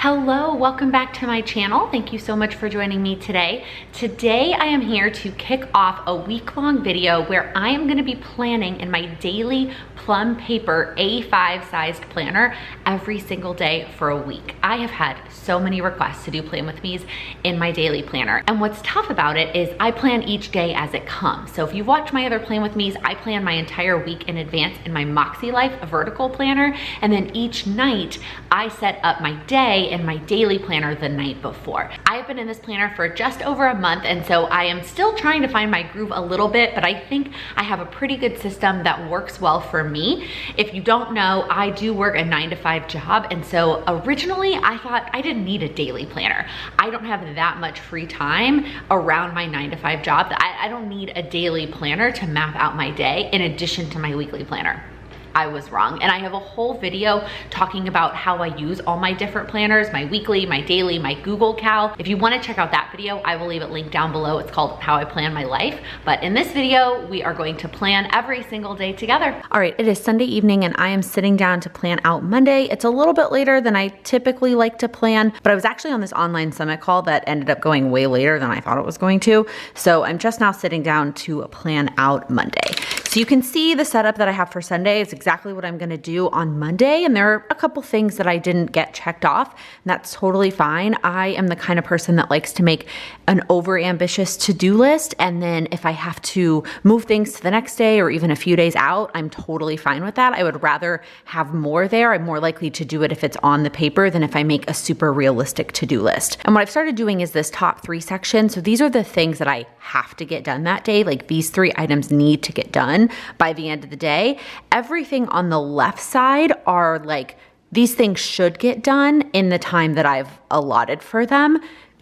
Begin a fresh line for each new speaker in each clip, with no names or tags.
Hello, welcome back to my channel. Thank you so much for joining me today. Today I am here to kick off a week-long video where I am gonna be planning in my daily Plum Paper A5 sized planner every single day for a week. I have had so many requests to do plan with me's in my daily planner. And what's tough about it is I plan each day as it comes. So if you watch my other plan with me's, I plan my entire week in advance in my Moxie Life vertical planner. And then each night I set up my day in my daily planner the night before. I've been in this planner for just over a month, and so I am still trying to find my groove a little bit, but I think I have a pretty good system that works well for me. If you don't know, I do work a 9-to-5 job, and so originally I thought I didn't need a daily planner. I don't have that much free time around my 9-to-5 job that I don't need a daily planner to map out my day in addition to my weekly planner. I was wrong. And I have a whole video talking about how I use all my different planners, my weekly, my daily, my Google Cal. If you want to check out that video, I will leave it linked down below. It's called How I Plan My Life. But in this video, we are going to plan every single day together. All right, it is Sunday evening and I am sitting down to plan out Monday. It's a little bit later than I typically like to plan, but I was actually on this online summit call that ended up going way later than I thought it was going to. So I'm just now sitting down to plan out Monday. So you can see the setup that I have for Sunday. It's exactly what I'm gonna do on Monday. And there are a couple things that I didn't get checked off, and that's totally fine. I am the kind of person that likes to make an over-ambitious to-do list. And then if I have to move things to the next day or even a few days out, I'm totally fine with that. I would rather have more there. I'm more likely to do it if it's on the paper than if I make a super realistic to-do list. And what I've started doing is this top 3 section. So these are the things that I have to get done that day. Like these 3 items need to get done by the end of the day. Everything on the left side are like, these things should get done in the time that I've allotted for them.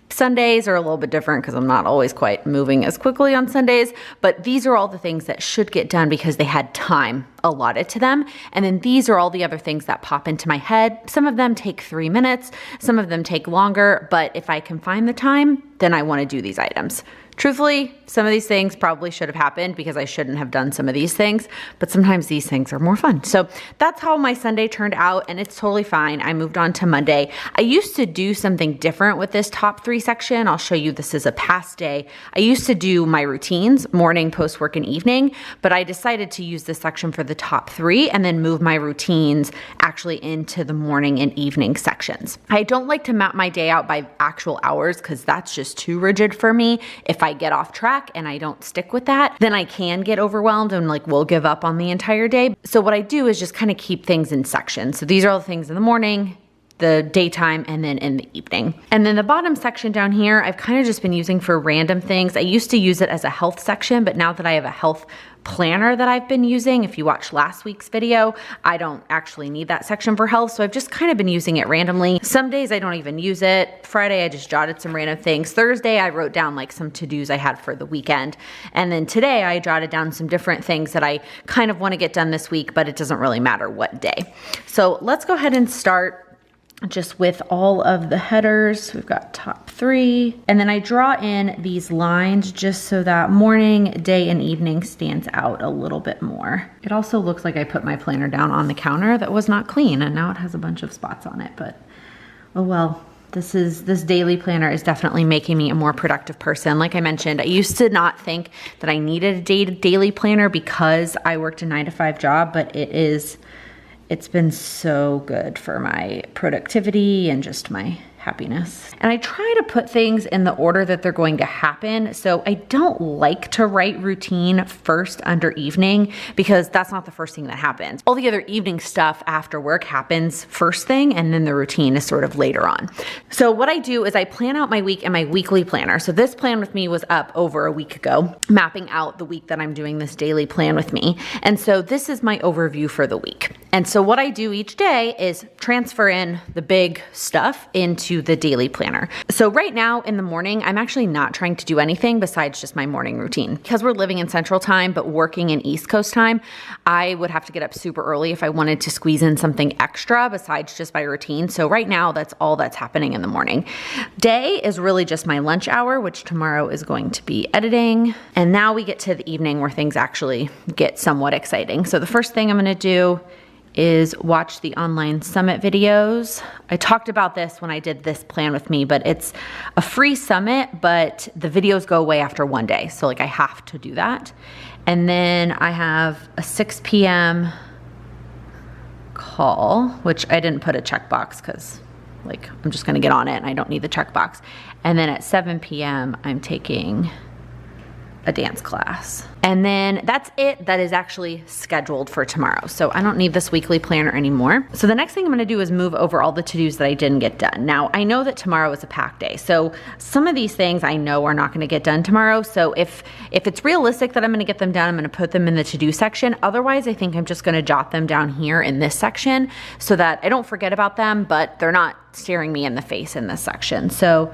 Sundays are a little bit different because I'm not always quite moving as quickly on Sundays, but these are all the things that should get done because they had time allotted to them. And then these are all the other things that pop into my head. Some of them take 3 minutes, some of them take longer, but if I can find the time, then I want to do these items. Truthfully, some of these things probably should have happened because I shouldn't have done some of these things, but sometimes these things are more fun. So that's how my Sunday turned out, and it's totally fine. I moved on to Monday. I used to do something different with this top 3 section. I'll show you this is a past day. I used to do my routines, morning, post-work, and evening, but I decided to use this section for the top 3 and then move my routines actually into the morning and evening sections. I don't like to map my day out by actual hours because that's just too rigid for me. If I get off track and I don't stick with that, then I can get overwhelmed and like will give up on the entire day. So what I do is just kind of keep things in sections. So these are all the things in the morning, the daytime, and then in the evening. And then the bottom section down here, I've kind of just been using for random things. I used to use it as a health section, but now that I have a health planner that I've been using, if you watched last week's video, I don't actually need that section for health. So I've just kind of been using it randomly. Some days I don't even use it. Friday, I just jotted some random things. Thursday, I wrote down like some to-dos I had for the weekend. And then today I jotted down some different things that I kind of want to get done this week, but it doesn't really matter what day. So let's go ahead and start just with all of the headers. We've got top 3. And then I draw in these lines just so that morning, day, and evening stands out a little bit more. It also looks like I put my planner down on the counter that was not clean and now it has a bunch of spots on it, but oh well. This daily planner is definitely making me a more productive person. Like I mentioned, I used to not think that I needed a daily planner because I worked a 9-to-5 job, but it's been so good for my productivity and just my happiness. And I try to put things in the order that they're going to happen. So I don't like to write routine first under evening because that's not the first thing that happens. All the other evening stuff after work happens first thing, and then the routine is sort of later on. So what I do is I plan out my week in my weekly planner. So this plan with me was up over a week ago, mapping out the week that I'm doing this daily plan with me. And so this is my overview for the week. And so what I do each day is transfer in the big stuff into the daily planner. So right now in the morning, I'm actually not trying to do anything besides just my morning routine. Because we're living in Central Time, but working in East Coast time, I would have to get up super early if I wanted to squeeze in something extra besides just my routine. So right now, that's all that's happening in the morning. Day is really just my lunch hour, which tomorrow is going to be editing. And now we get to the evening where things actually get somewhat exciting. So the first thing I'm gonna do is watch the online summit videos. I talked about this when I did this plan with me, but it's a free summit, but the videos go away after 1 day. So like I have to do that. And then I have a 6 p.m. call, which I didn't put a checkbox because like I'm just gonna get on it and I don't need the checkbox. And then at 7 p.m. I'm taking a dance class. And then that's it. That is actually scheduled for tomorrow. So I don't need this weekly planner anymore. So the next thing I'm gonna do is move over all the to-dos that I didn't get done. Now I know that tomorrow is a packed day. So some of these things I know are not gonna get done tomorrow. So if it's realistic that I'm gonna get them done, I'm gonna put them in the to-do section. Otherwise, I think I'm just gonna jot them down here in this section so that I don't forget about them, but they're not staring me in the face in this section. So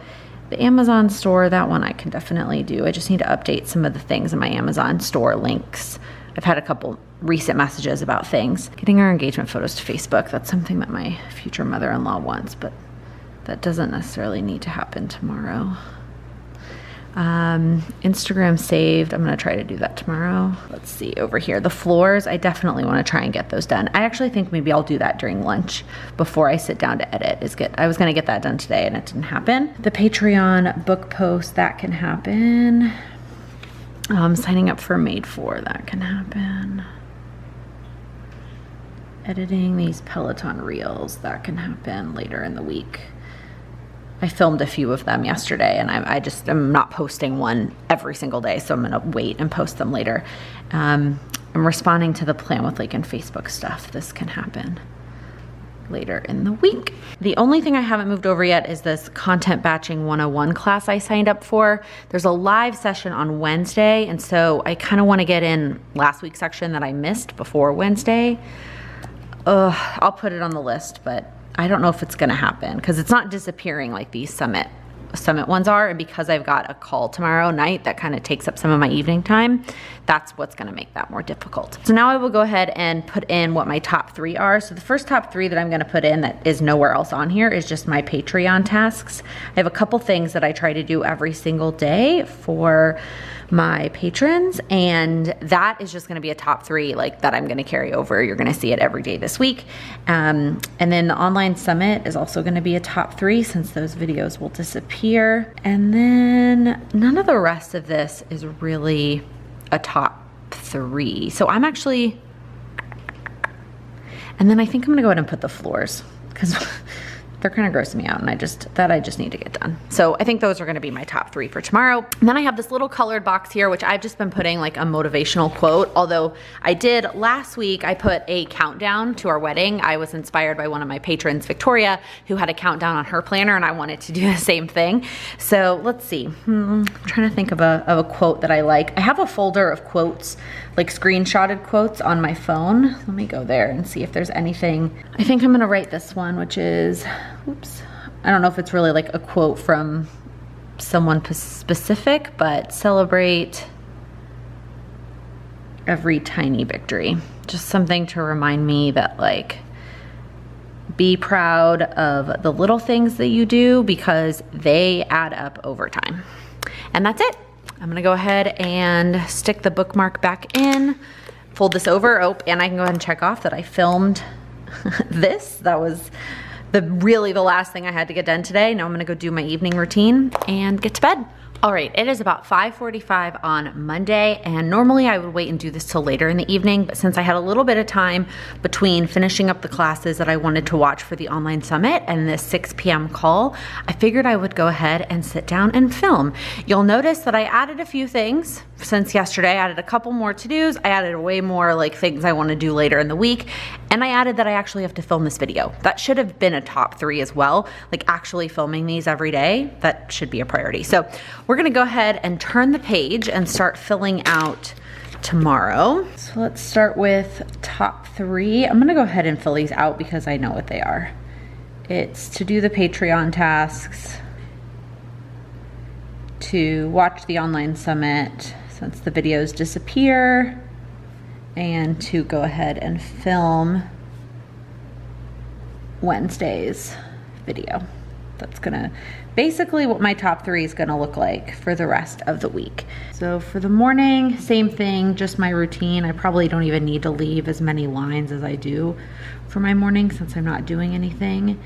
the Amazon store, that one I can definitely do. I just need to update some of the things in my Amazon store links. I've had a couple recent messages about things. Getting our engagement photos to Facebook, that's something that my future mother-in-law wants, but that doesn't necessarily need to happen tomorrow. Instagram saved, I'm gonna try to do that tomorrow. Let's see over here, the floors, I definitely wanna try and get those done. I actually think maybe I'll do that during lunch before I sit down to edit. I was gonna get that done today and it didn't happen. The Patreon book post, that can happen. Signing up for Made For, that can happen. Editing these Peloton reels, that can happen later in the week. I filmed a few of them yesterday and I'm not posting one every single day, so I'm gonna wait and post them later. I'm responding to the Plan with Laken Facebook stuff. This can happen later in the week. The only thing I haven't moved over yet is this Content Batching 101 class I signed up for. There's a live session on Wednesday, and so I kind of want to get in last week's section that I missed before Wednesday. I'll put it on the list, but I don't know if it's gonna happen because it's not disappearing like these summit ones are, and because I've got a call tomorrow night that kind of takes up some of my evening time, that's what's gonna make that more difficult. So now I will go ahead and put in what my top 3 are. So the first top 3 that I'm gonna put in that is nowhere else on here is just my Patreon tasks. I have a couple things that I try to do every single day for my patrons, and that is just gonna be a top 3 like that I'm gonna carry over. You're gonna see it every day this week. And then the online summit is also gonna be a top 3 since those videos will disappear. And then none of the rest of this is really a top 3. So I'm actually, and then I think I'm gonna go ahead and put the floors because they're kind of grossing me out and I just need to get done. So I think those are gonna be my top 3 for tomorrow. And then I have this little colored box here, which I've just been putting like a motivational quote. Although I did last week, I put a countdown to our wedding. I was inspired by one of my patrons, Victoria, who had a countdown on her planner, and I wanted to do the same thing. So let's see, I'm trying to think of a quote that I like. I have a folder of quotes, like screenshotted quotes on my phone. Let me go there and see if there's anything. I think I'm gonna write this one, which is, oops, I don't know if it's really like a quote from someone specific, but celebrate every tiny victory. Just something to remind me that like, be proud of the little things that you do because they add up over time. And that's it. I'm gonna go ahead and stick the bookmark back in, fold this over, and I can go ahead and check off that I filmed this. That was really the last thing I had to get done today. Now I'm gonna go do my evening routine and get to bed. All right, it is about 5:45 on Monday, and normally I would wait and do this till later in the evening, but since I had a little bit of time between finishing up the classes that I wanted to watch for the online summit and this 6 p.m. call, I figured I would go ahead and sit down and film. You'll notice that I added a few things since yesterday. I added a couple more to-dos. I added way more like things I want to do later in the week, and I added that I actually have to film this video. That should have been a top 3 as well, like actually filming these every day. That should be a priority. So we're gonna go ahead and turn the page and start filling out tomorrow. So let's start with top 3. I'm gonna go ahead and fill these out because I know what they are. It's to do the Patreon tasks, to watch the online summit since the videos disappear, and to go ahead and film Wednesday's video. that's gonna basically what my top 3 is gonna look like for the rest of the week. So for the morning, same thing, just my routine. I probably don't even need to leave as many lines as I do for my morning since I'm not doing anything.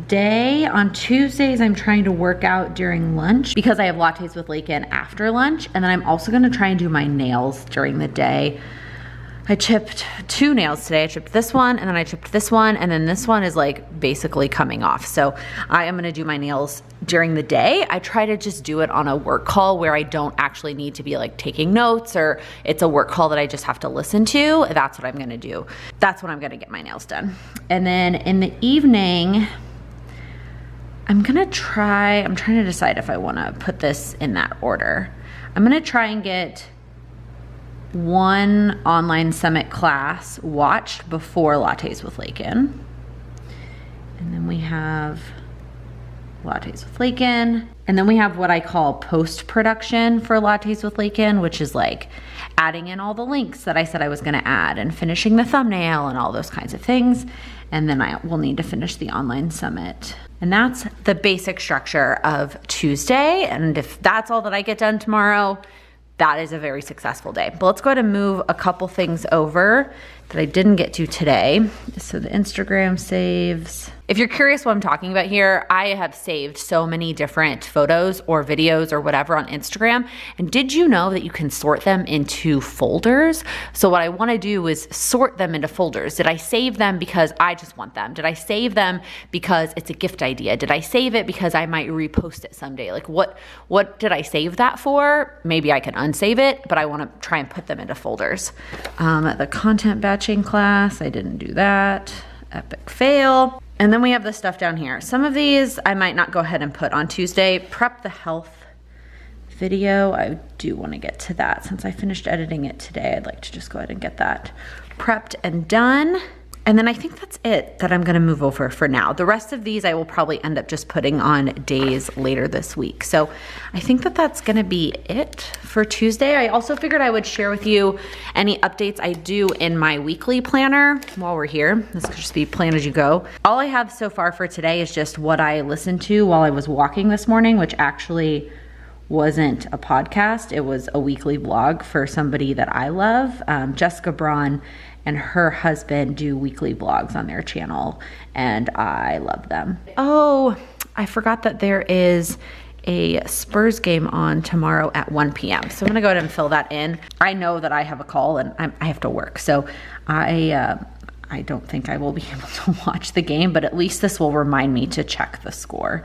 Day, on Tuesdays, I'm trying to work out during lunch because I have lattes with Laken after lunch. And then I'm also gonna try and do my nails during the day. I chipped 2 nails today. I chipped this one and then I chipped this one, and then this one is like basically coming off. So I am gonna do my nails during the day. I try to just do it on a work call where I don't actually need to be like taking notes, or it's a work call that I just have to listen to. That's what I'm gonna do. That's when I'm gonna get my nails done. And then in the evening, I'm trying to decide if I wanna put this in that order. I'm gonna try and get 1 online summit class watched before Lattes with Laken. And then we have Lattes with Laken. And then we have what I call post-production for Lattes with Laken, which is like adding in all the links that I said I was gonna add and finishing the thumbnail and all those kinds of things. And then I will need to finish the online summit. And that's the basic structure of Tuesday. And if that's all that I get done tomorrow, that is a very successful day. But let's go ahead and move a couple things over that I didn't get to today. So the Instagram saves. If you're curious what I'm talking about here, I have saved so many different photos or videos or whatever on Instagram. And did you know that you can sort them into folders? So what I wanna do is sort them into folders. Did I save them because I just want them? Did I save them because it's a gift idea? Did I save it because I might repost it someday? Like what did I save that for? Maybe I can unsave it, but I wanna try and put them into folders. The content batching class, I didn't do that. Epic fail. And then we have the stuff down here. Some of these I might not go ahead and put on Tuesday. Prep the health video. I do want to get to that. Since I finished editing it today, I'd like to just go ahead and get that prepped and done. And then I think that's it that I'm gonna move over for now. The rest of these I will probably end up just putting on days later this week. So I think that that's gonna be it for Tuesday. I also figured I would share with you any updates I do in my weekly planner while we're here. This could just be plan as you go. All I have so far for today is just what I listened to while I was walking this morning, which actually wasn't a podcast. It was a weekly vlog for somebody that I love. Jessica Braun and her husband do weekly vlogs on their channel, and I love them. Oh, I forgot that there is a Spurs game on tomorrow at 1 p.m. So I'm gonna go ahead and fill that in. I know that I have a call and I have to work, so I don't think I will be able to watch the game, but at least this will remind me to check the score.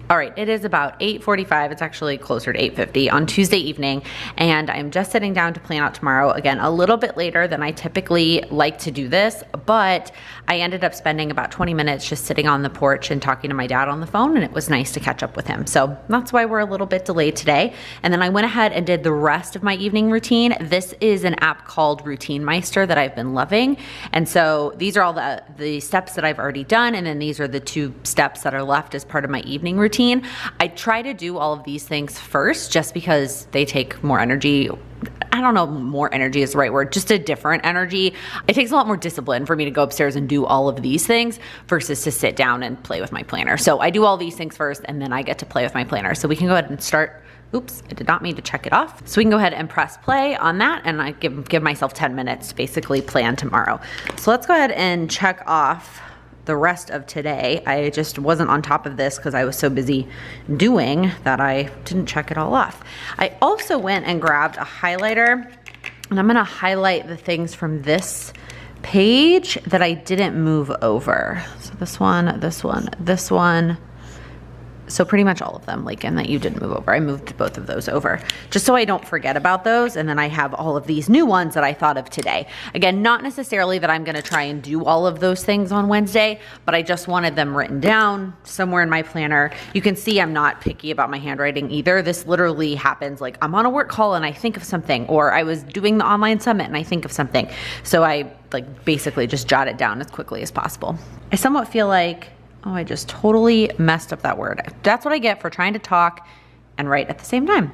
All right, it is about 8:45. It's actually closer to 8:50 on Tuesday evening, and I'm just sitting down to plan out tomorrow. Again, a little bit later than I typically like to do this, but I ended up spending about 20 minutes just sitting on the porch and talking to my dad on the phone, and it was nice to catch up with him. So that's why we're a little bit delayed today. And then I went ahead and did the rest of my evening routine. This is an app called Routine Meister that I've been loving. And so these are all the steps that I've already done, and then these are the 2 steps that are left as part of my evening routine. I try to do all of these things first just because they take more energy. I don't know, more energy is the right word, just a different energy. It takes a lot more discipline for me to go upstairs and do all of these things versus to sit down and play with my planner. So I do all these things first and then I get to play with my planner. So we can go ahead and start. Oops, I did not mean to check it off. So we can go ahead and press play on that, and I give myself 10 minutes to basically plan tomorrow. So let's go ahead and check off the rest of today. I just wasn't on top of this because I was so busy doing that I didn't check it all off. I also went and grabbed a highlighter, and I'm gonna highlight the things from this page that I didn't move over. So this one, this one, this one. So pretty much all of them, Laken, that you didn't move over. I moved both of those over just so I don't forget about those. And then I have all of these new ones that I thought of today. Again, not necessarily that I'm gonna try and do all of those things on Wednesday, but I just wanted them written down somewhere in my planner. You can see I'm not picky about my handwriting either. This literally happens like I'm on a work call and I think of something, or I was doing the online summit and I think of something. So I like basically just jot it down as quickly as possible. I somewhat feel like, oh, I just totally messed up that word. That's what I get for trying to talk and write at the same time.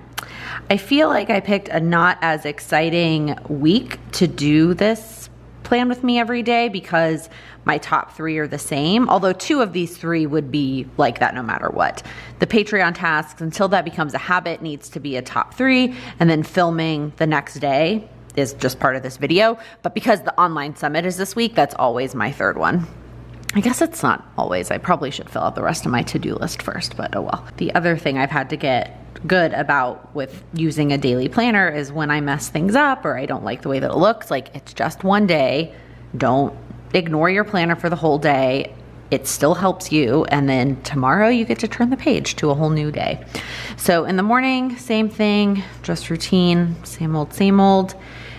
I feel like I picked a not as exciting week to do this plan with me every day because my top 3 are the same, although 2 of these 3 would be like that no matter what. The Patreon tasks, until that becomes a habit, needs to be a top 3, and then filming the next day is just part of this video. But because the online summit is this week, that's always my 3rd one. I guess it's not always. I probably should fill out the rest of my to-do list first, but oh well. The other thing I've had to get good about with using a daily planner is when I mess things up or I don't like the way that it looks, like it's just one day. Don't ignore your planner for the whole day. It still helps you, and then tomorrow you get to turn the page to a whole new day. So in the morning, same thing, just routine, same old, same old.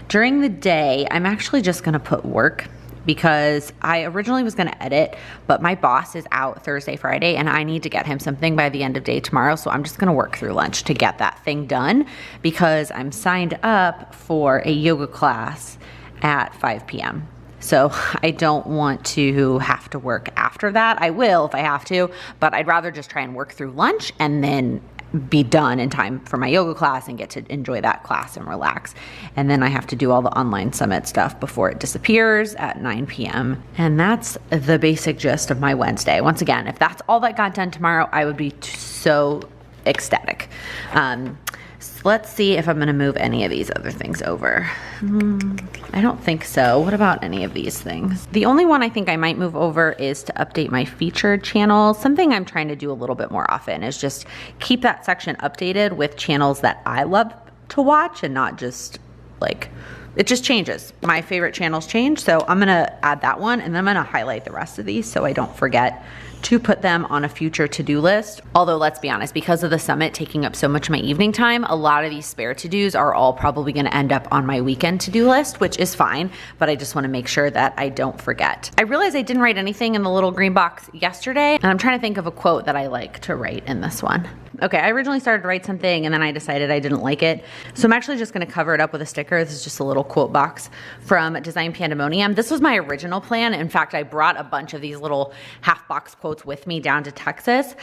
During the day, I'm actually just gonna put work, because I originally was gonna edit, but my boss is out Thursday, Friday, and I need to get him something by the end of day tomorrow, so I'm just gonna work through lunch to get that thing done, because I'm signed up for a yoga class at 5 p.m. So I don't want to have to work after that. I will if I have to, but I'd rather just try and work through lunch and then be done in time for my yoga class and get to enjoy that class and relax. And then I have to do all the online summit stuff before it disappears at 9 p.m. And that's the basic gist of my Wednesday. Once again, if that's all that got done tomorrow, I would be so ecstatic. So let's see if I'm gonna move any of these other things over. I don't think so. What about any of these things? The only one I think I might move over is to update my featured channels. Something I'm trying to do a little bit more often is just keep that section updated with channels that I love to watch, and not just like, it just changes. My favorite channels change, so I'm gonna add that one, and then I'm gonna highlight the rest of these so I don't forget to put them on a future to-do list. Although let's be honest, because of the summit taking up so much of my evening time, a lot of these spare to-dos are all probably gonna end up on my weekend to-do list, which is fine, but I just wanna make sure that I don't forget. I realized I didn't write anything in the little green box yesterday, and I'm trying to think of a quote that I like to write in this one. Okay, I originally started to write something and then I decided I didn't like it. So I'm actually just gonna cover it up with a sticker. This is just a little quote box from Design Pandemonium. This was my original plan. In fact, I brought a bunch of these little half box quotes with me down to Texas,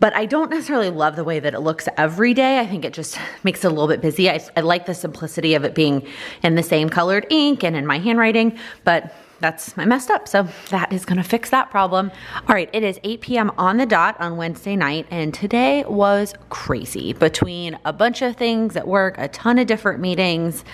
but I don't necessarily love the way that it looks every day. I think it just makes it a little bit busy. I like the simplicity of it being in the same colored ink and in my handwriting, but I messed up, so that is gonna fix that problem. All right, it is 8 p.m. on the dot on Wednesday night, and today was crazy. Between a bunch of things at work, a ton of different meetings,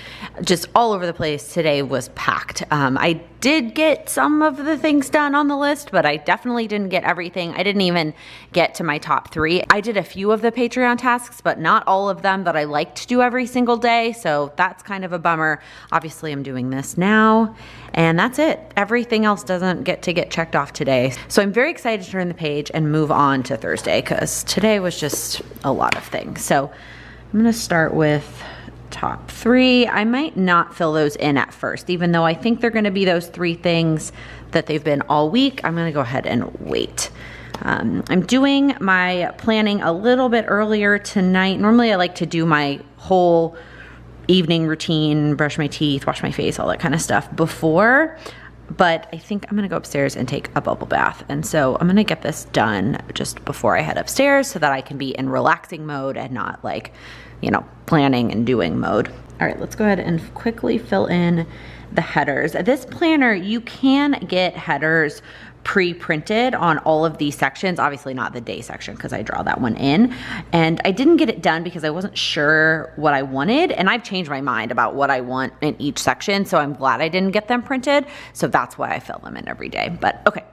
just all over the place, today was packed. I did get some of the things done on the list, but I definitely didn't get everything. I didn't even get to my top 3. I did a few of the Patreon tasks, but not all of them that I like to do every single day, so that's kind of a bummer. Obviously, I'm doing this now, and that's it. Everything else doesn't get checked off today. So I'm very excited to turn the page and move on to Thursday, because today was just a lot of things. So I'm gonna start with top 3. I might not fill those in at first, even though I think they're gonna be those 3 things that they've been all week. I'm gonna go ahead and wait. I'm doing my planning a little bit earlier tonight. Normally I like to do my whole evening routine, brush my teeth, wash my face, all that kind of stuff before, but I think I'm gonna go upstairs and take a bubble bath. And so I'm gonna get this done just before I head upstairs so that I can be in relaxing mode and not like, you know, planning and doing mode. All right, let's go ahead and quickly fill in the headers. This planner, you can get headers pre-printed on all of these sections, obviously not the day section because I draw that one in. And I didn't get it done because I wasn't sure what I wanted, and I've changed my mind about what I want in each section, so I'm glad I didn't get them printed. So that's why I fill them in every day. But okay,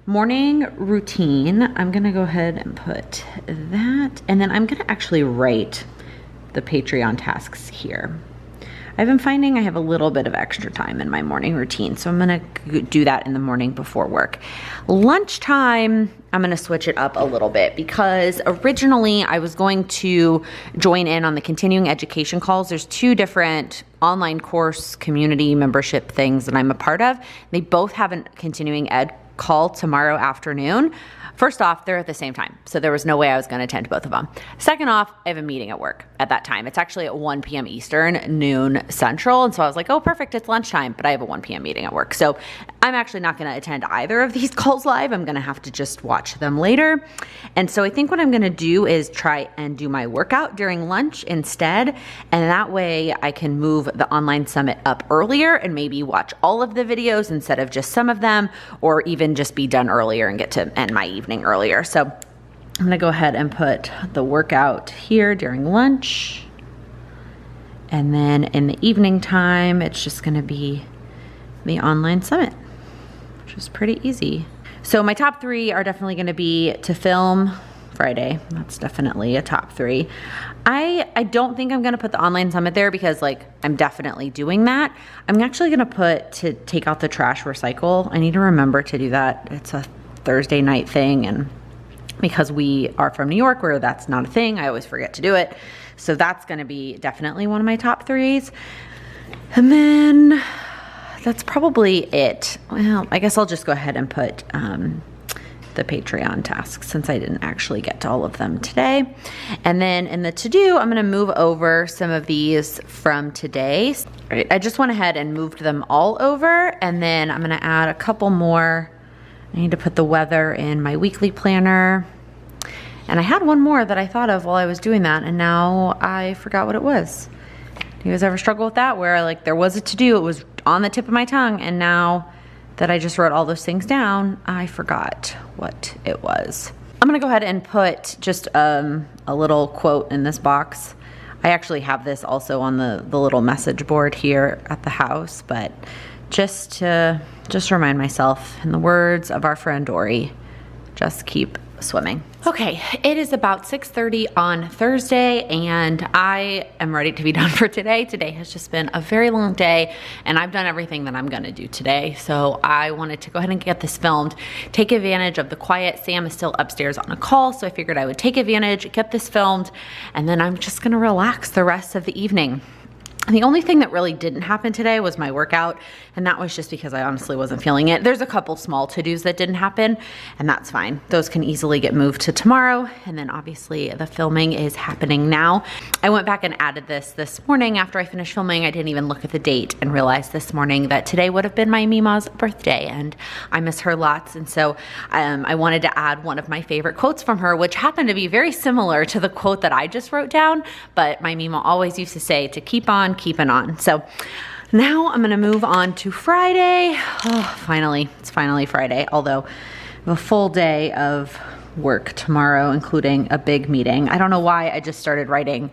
morning routine, I'm gonna go ahead and put that, and then I'm gonna actually write the Patreon tasks here. I've been finding I have a little bit of extra time in my morning routine, so I'm gonna do that in the morning before work. Lunchtime, I'm gonna switch it up a little bit because originally I was going to join in on the continuing education calls. There's 2 different online course community membership things that I'm a part of. They both have a continuing ed call tomorrow afternoon. First off, they're at the same time, so there was no way I was going to attend both of them. Second off, I have a meeting at work at that time. It's actually at 1 p.m. Eastern, noon Central, and so I was like, oh, perfect, it's lunchtime, but I have a 1 p.m. meeting at work. So I'm actually not going to attend either of these calls live. I'm going to have to just watch them later. And so I think what I'm going to do is try and do my workout during lunch instead, and that way I can move the online summit up earlier and maybe watch all of the videos instead of just some of them, or even just be done earlier and get to end my evening earlier. So I'm gonna go ahead and put the workout here during lunch, and then in the evening time it's just gonna be the online summit, which is pretty easy. So my top 3 are definitely gonna be to film Friday. That's definitely a top 3. I don't think I'm gonna put the online summit there because like I'm definitely doing that. I'm actually gonna put to take out the trash recycle. I need to remember to do that. It's a Thursday night thing, and because we are from New York where that's not a thing, I always forget to do it. So that's gonna be definitely one of my top 3s. And then that's probably it. Well, I guess I'll just go ahead and put the Patreon tasks since I didn't actually get to all of them today. And then in the to-do, I'm gonna move over some of these from today. Right, I just went ahead and moved them all over, and then I'm gonna add a couple more. I need to put the weather in my weekly planner. And I had one more that I thought of while I was doing that, and now I forgot what it was. Do you guys ever struggle with that, where like there was a to-do, it was on the tip of my tongue, and now that I just wrote all those things down, I forgot what it was. I'm gonna go ahead and put just a little quote in this box. I actually have this also on the little message board here at the house, but just to remind myself, in the words of our friend Dory, just keep swimming. Okay, it is about 6:30 on Thursday, and I am ready to be done for today. Today has just been a very long day, and I've done everything that I'm gonna do today. So I wanted to go ahead and get this filmed, take advantage of the quiet. Sam is still upstairs on a call, so I figured I would take advantage, get this filmed, and then I'm just gonna relax the rest of the evening. And the only thing that really didn't happen today was my workout, and that was just because I honestly wasn't feeling it. There's a couple small to-dos that didn't happen, and that's fine. Those can easily get moved to tomorrow, and then obviously the filming is happening now. I went back and added this morning after I finished filming. I didn't even look at the date and realized this morning that today would have been my Mima's birthday, and I miss her lots, and so I wanted to add one of my favorite quotes from her, which happened to be very similar to the quote that I just wrote down, but my Mima always used to say to keep on keeping on. So now I'm gonna move on to Friday. Oh, finally, it's finally Friday, although I have a full day of work tomorrow, including a big meeting. I don't know why I just started writing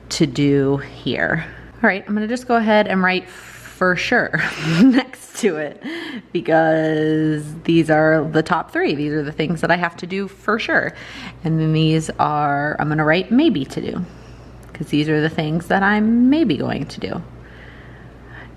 to do here. All right, I'm gonna just go ahead and write for sure next to it, because these are the top 3. These are the things that I have to do for sure. And then these are, I'm gonna write maybe to do, because these are the things that I'm maybe going to do.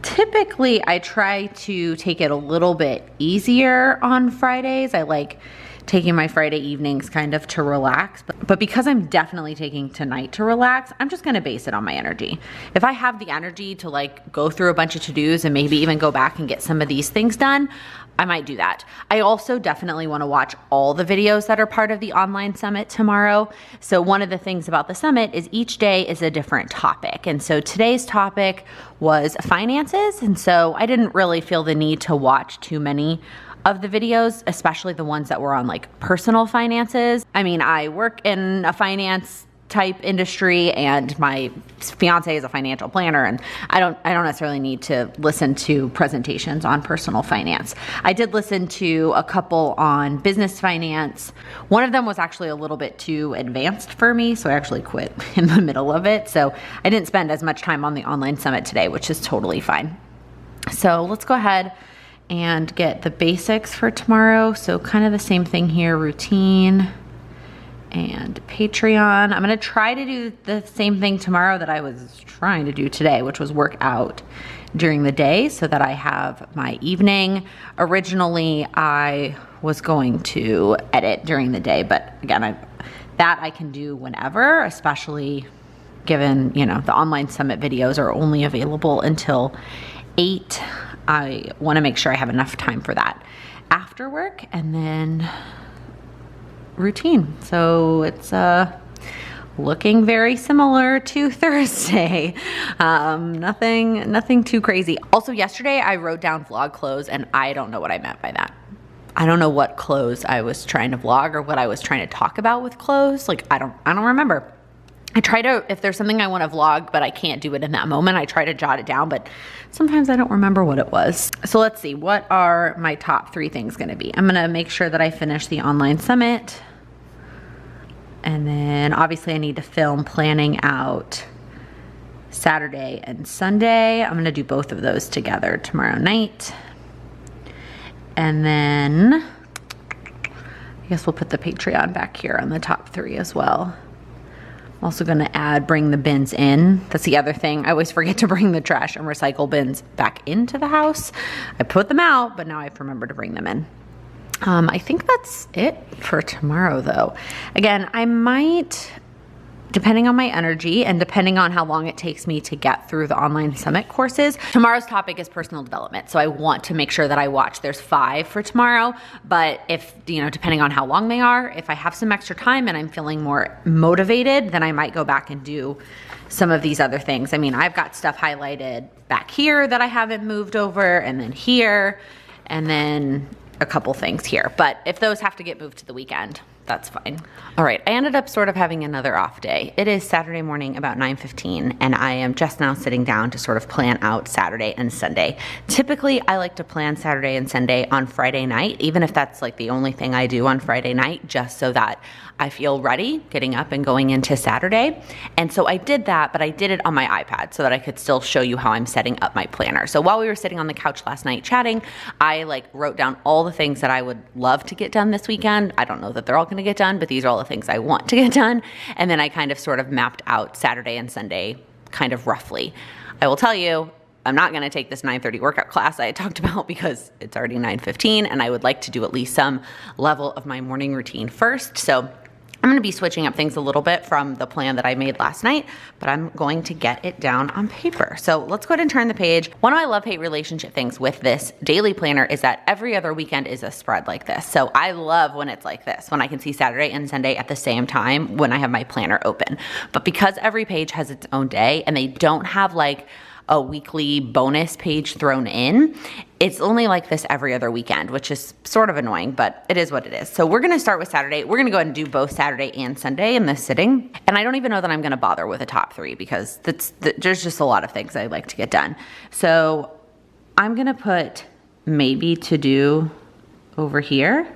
Typically, I try to take it a little bit easier on Fridays. I like taking my Friday evenings kind of to relax, but because I'm definitely taking tonight to relax, I'm just gonna base it on my energy. If I have the energy to like go through a bunch of to-dos and maybe even go back and get some of these things done, I might do that. I also definitely want to watch all the videos that are part of the online summit tomorrow. So one of the things about the summit is each day is a different topic. And so today's topic was finances. And so I didn't really feel the need to watch too many of the videos, especially the ones that were on like personal finances. I mean, I work in a finance type industry, and my fiance is a financial planner, and I don't necessarily need to listen to presentations on personal finance. I did listen to a couple on business finance. One of them was actually a little bit too advanced for me, so I actually quit in the middle of it. So I didn't spend as much time on the online summit today, which is totally fine. So let's go ahead and get the basics for tomorrow. So kind of the same thing here, routine and Patreon. I'm gonna try to do the same thing tomorrow that I was trying to do today, which was work out during the day so that I have my evening. Originally, I was going to edit during the day, but again, that I can do whenever, especially given, you know, the online summit videos are only available until 8. I wanna make sure I have enough time for that. after work, and then routine. So it's looking very similar to Thursday. Nothing too crazy. Also, yesterday I wrote down vlog clothes, and I don't know what I meant by that. I don't know what clothes I was trying to vlog or what I was trying to talk about with clothes. Like, I don't remember. I try to, if there's something I want to vlog, but I can't do it in that moment, I try to jot it down, but sometimes I don't remember what it was. So let's see, what are my top 3 things going to be? I'm going to make sure that I finish the online summit. And then obviously I need to film planning out Saturday and Sunday. I'm going to do both of those together tomorrow night. And then I guess we'll put the Patreon back here on the top 3 as well. I'm also gonna bring the bins in. That's the other thing. I always forget to bring the trash and recycle bins back into the house. I put them out, but now I have to remember to bring them in. I think that's it for tomorrow though. Again, I might, depending on my energy and depending on how long it takes me to get through the online summit courses. Tomorrow's topic is personal development. So I want to make sure that I watch. There's 5 for tomorrow, but if, depending on how long they are, if I have some extra time and I'm feeling more motivated, then I might go back and do some of these other things. I mean, I've got stuff highlighted back here that I haven't moved over, and then here, and then a couple things here. But if those have to get moved to the weekend, that's fine. All right, I ended up sort of having another off day. It is Saturday morning about 9:15, and I am just now sitting down to sort of plan out Saturday and Sunday. Typically, I like to plan Saturday and Sunday on Friday night, even if that's like the only thing I do on Friday night, just so that I feel ready getting up and going into Saturday. And so I did that, but I did it on my iPad so that I could still show you how I'm setting up my planner. So while we were sitting on the couch last night chatting, I wrote down all the things that I would love to get done this weekend. I don't know that they're all gonna get done, but these are all the things I want to get done. And then I kind of sort of mapped out Saturday and Sunday kind of roughly. I will tell you, I'm not gonna take this 9:30 workout class I talked about because it's already 9:15, and I would like to do at least some level of my morning routine first. So I'm gonna be switching up things a little bit from the plan that I made last night, but I'm going to get it down on paper. So let's go ahead and turn the page. One of my love-hate relationship things with this daily planner is that every other weekend is a spread like this. So I love when it's like this, when I can see Saturday and Sunday at the same time when I have my planner open. But because every page has its own day and they don't have like a weekly bonus page thrown in, it's only like this every other weekend, which is sort of annoying, but it is what it is. So we're gonna start with Saturday. We're gonna go ahead and do both Saturday and Sunday in this sitting. And I don't even know that I'm gonna bother with a top 3 because there's just a lot of things I like to get done. So I'm gonna put maybe to do over here.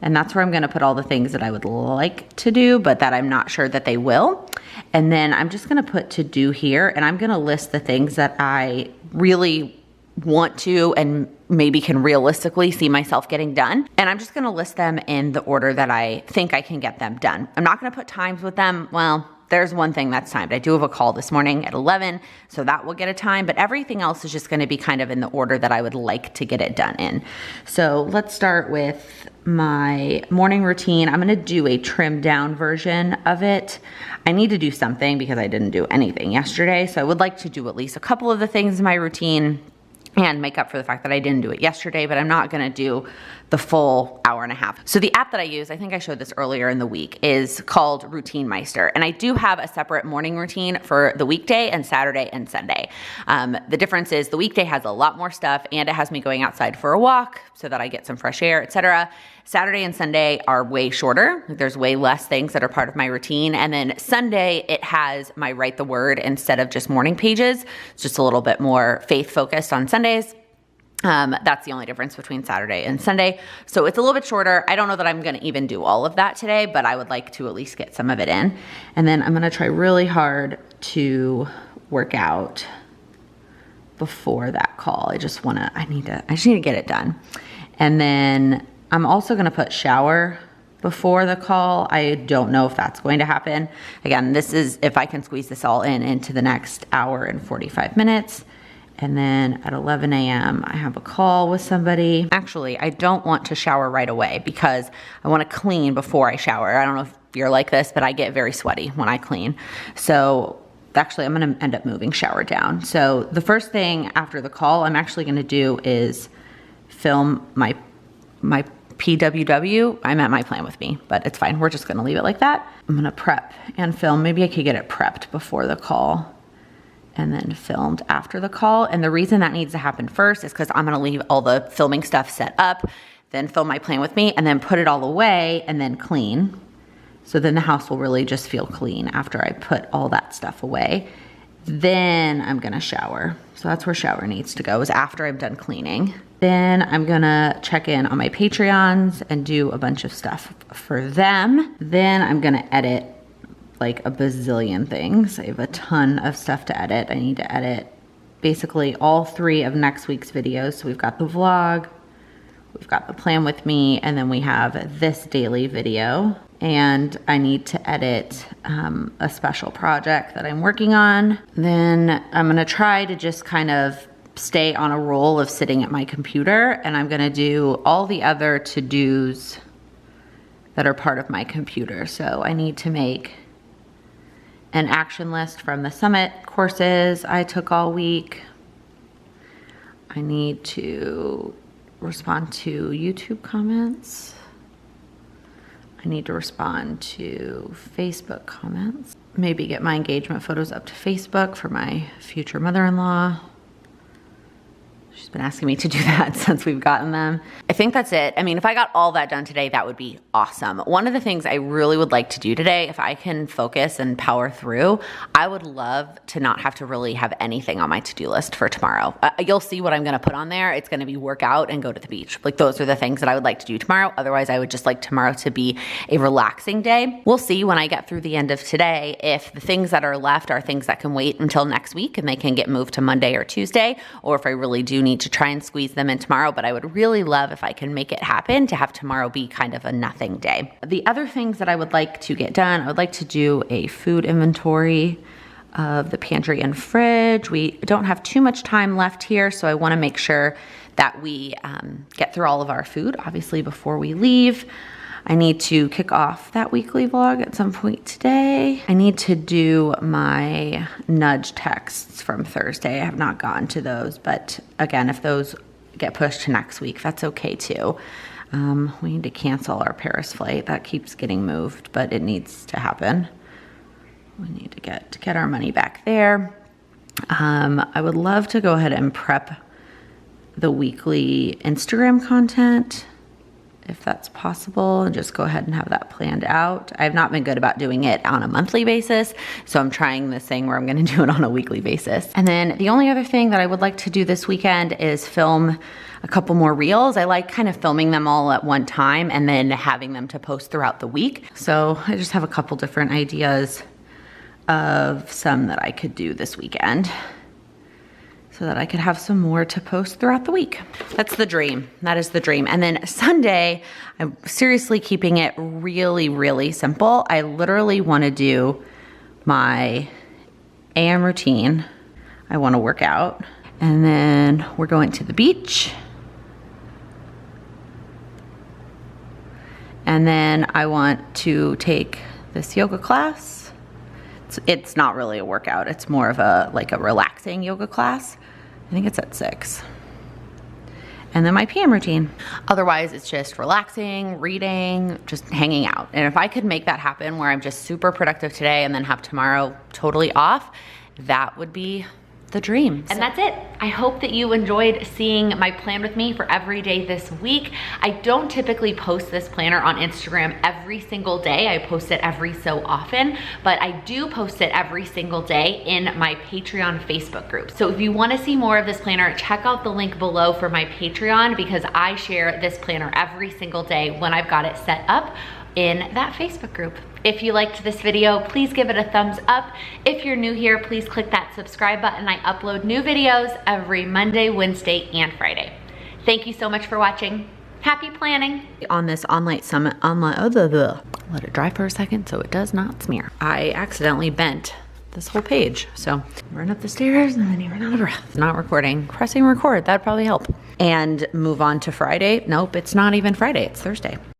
And that's where I'm gonna put all the things that I would like to do, but that I'm not sure that they will. And then I'm just gonna put to do here, and I'm gonna list the things that I really want to and maybe can realistically see myself getting done. And I'm just gonna list them in the order that I think I can get them done. I'm not gonna put times with them. Well, there's one thing that's timed. I do have a call this morning at 11, so that will get a time, but everything else is just gonna be kind of in the order that I would like to get it done in. So let's start with my morning routine. I'm gonna do a trimmed down version of it. I need to do something because I didn't do anything yesterday, so I would like to do at least a couple of the things in my routine and make up for the fact that I didn't do it yesterday, but I'm not gonna do the full hour and a half. So the app that I use, I think I showed this earlier in the week, is called Routine Meister. And I do have a separate morning routine for the weekday and Saturday and Sunday. The difference is the weekday has a lot more stuff and it has me going outside for a walk so that I get some fresh air, etc. Saturday and Sunday are way shorter. There's way less things that are part of my routine. And then Sunday, it has my write the word instead of just morning pages. It's just a little bit more faith focused on Sundays. That's the only difference between Saturday and Sunday. So it's a little bit shorter. I don't know that I'm gonna even do all of that today, but I would like to at least get some of it in. And then I'm gonna try really hard to work out before that call. I just need to get it done. And then I'm also gonna put shower before the call. I don't know if that's going to happen. Again, this is if I can squeeze this all in into the next hour and 45 minutes. And then at 11 a.m. I have a call with somebody. Actually, I don't want to shower right away because I want to clean before I shower. I don't know if you're like this, but I get very sweaty when I clean. So actually I'm gonna end up moving shower down. So the first thing after the call I'm actually gonna do is film my PWW. I meant my plan with me, but it's fine. We're just gonna leave it like that. I'm gonna prep and film. Maybe I could get it prepped before the call and then filmed after the call. And the reason that needs to happen first is because I'm gonna leave all the filming stuff set up, then film my plan with me, and then put it all away and then clean. So then the house will really just feel clean after I put all that stuff away. Then I'm gonna shower. So that's where shower needs to go, is after I'm done cleaning. Then I'm gonna check in on my Patreons and do a bunch of stuff for them. Then I'm gonna edit like a bazillion things. I have a ton of stuff to edit. I need to edit basically all 3 of next week's videos. So we've got the vlog, we've got the plan with me, and then we have this daily video. And I need to edit a special project that I'm working on. Then I'm gonna try to just kind of stay on a roll of sitting at my computer, and I'm gonna do all the other to-dos that are part of my computer. So I need to make an action list from the summit courses I took all week. I need to respond to YouTube comments. I need to respond to Facebook comments. Maybe get my engagement photos up to Facebook for my future mother-in-law. She's been asking me to do that since we've gotten them. I think that's it. I mean, if I got all that done today, that would be awesome. One of the things I really would like to do today, if I can focus and power through, I would love to not have to really have anything on my to-do list for tomorrow. You'll see what I'm gonna put on there. It's gonna be work out and go to the beach. Like, those are the things that I would like to do tomorrow. Otherwise, I would just like tomorrow to be a relaxing day. We'll see when I get through the end of today if the things that are left are things that can wait until next week and they can get moved to Monday or Tuesday, or if I really do need to try and squeeze them in tomorrow. But I would really love if I can make it happen to have tomorrow be kind of a nothing day. The other things that I would like to get done, I would like to do a food inventory of the pantry and fridge. We don't have too much time left here, so I want to make sure that we get through all of our food, obviously, before we leave. I need to kick off that weekly vlog at some point today. I need to do my nudge texts from Thursday. I have not gotten to those, but again, if those get pushed to next week, that's okay too. We need to cancel our Paris flight. That keeps getting moved, but it needs to happen. We need to get our money back there. I would love to go ahead and prep the weekly Instagram content, if that's possible, and just go ahead and have that planned out. I've not been good about doing it on a monthly basis, so I'm trying this thing where I'm gonna do it on a weekly basis. And then the only other thing that I would like to do this weekend is film a couple more reels. I like kind of filming them all at one time and then having them to post throughout the week. So I just have a couple different ideas of some that I could do this weekend, so that I could have some more to post throughout the week. That's the dream. That is the dream. And then Sunday, I'm seriously keeping it really, really simple. I literally want to do my AM routine. I want to work out. And then we're going to the beach. And then I want to take this yoga class. It's not really a workout. It's more of a relaxing yoga class. I think it's at 6. And then my PM routine. Otherwise, it's just relaxing, reading, just hanging out. And if I could make that happen where I'm just super productive today and then have tomorrow totally off, that would be the dream. And that's it. I hope that you enjoyed seeing my plan with me for every day this week. I don't typically post this planner on Instagram every single day. I post it every so often, but I do post it every single day in my Patreon Facebook group. So if you want to see more of this planner, check out the link below for my Patreon, because I share this planner every single day when I've got it set up in that Facebook group. If you liked this video, please give it a thumbs up. If you're new here, please click that subscribe button. I upload new videos every Monday, Wednesday, and Friday. Thank you so much for watching. Happy planning. On this online summit, let it dry for a second so it does not smear. I accidentally bent this whole page. So run up the stairs and then you run out of breath. Not recording, pressing record, that'd probably help. And move on to Friday. Nope, it's not even Friday, it's Thursday.